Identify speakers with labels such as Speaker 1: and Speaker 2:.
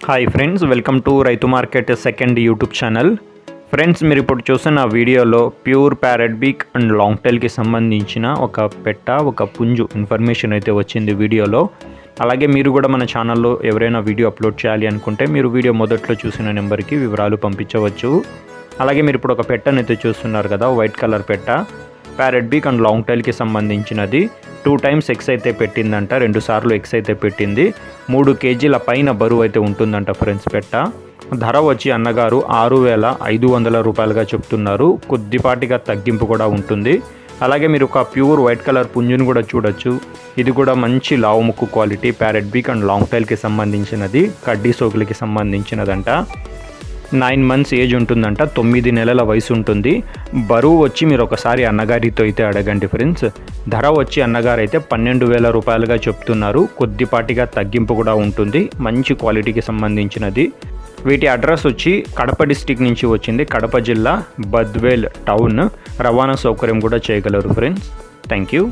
Speaker 1: Hi friends, welcome to రైతు market second YouTube channel. Friends, మీరు ఇప్పుడు చూసిన వీడియోలో ప్యూర్ ప్యారెట్ బీక్ అండ్ లాంగ్ టైల్కి సంబంధించిన ఒక పుంజు ఇన్ఫర్మేషన్ అయితే వచ్చింది వీడియోలో. అలాగే మీరు కూడా మన ఛానల్లో ఎవరైనా వీడియో అప్లోడ్ చేయాలి అనుకుంటే మీరు వీడియో మొదట్లో చూసిన నెంబర్కి వివరాలు పంపించవచ్చు. అలాగే మీరు ఇప్పుడు ఒక పెట్టను అయితే చూస్తున్నారు కదా, వైట్ కలర్ పెట్ట, ప్యారెట్ బీక్ అండ్ లాంగ్ టైల్కి సంబంధించినది. 2 times ఎగ్స్ అయితే పెట్టిందంట, 2 సార్లు ఎగ్స్ అయితే పెట్టింది. 3 kgల పైన బరువు అయితే ఉంటుందంట ఫ్రెండ్స్ పెట్ట. ధర వచ్చి అన్నగారు 6,500 రూపాయలుగా చెప్తున్నారు. కొద్దిపాటిగా తగ్గింపు కూడా ఉంటుంది. అలాగే మీరు ఒక ప్యూర్ వైట్ కలర్ పుంజును కూడా చూడొచ్చు. ఇది కూడా మంచి లావు ముక్కు క్వాలిటీ ప్యారెట్ బీక్ అండ్ లాంగ్ టైల్కి సంబంధించినది, కడ్డీ సోకులకి సంబంధించినదంట. 9 months ఏజ్ ఉంటుందంట, 9 నెలల వయసు ఉంటుంది. బరువు వచ్చి మీరు ఒకసారి అన్నగారితో అయితే అడగండి ఫ్రెండ్స్. ధర వచ్చి అన్నగారు అయితే 12,000 రూపాయలుగా చెప్తున్నారు. కొద్దిపాటిగా తగ్గింపు కూడా ఉంటుంది, మంచి క్వాలిటీకి సంబంధించినది. వీటి అడ్రస్ వచ్చి కడప డిస్టిక్ నుంచి వచ్చింది, కడప జిల్లా బద్వేల్ టౌన్. రవాణా సౌకర్యం కూడా చేయగలరు ఫ్రెండ్స్. Thank you.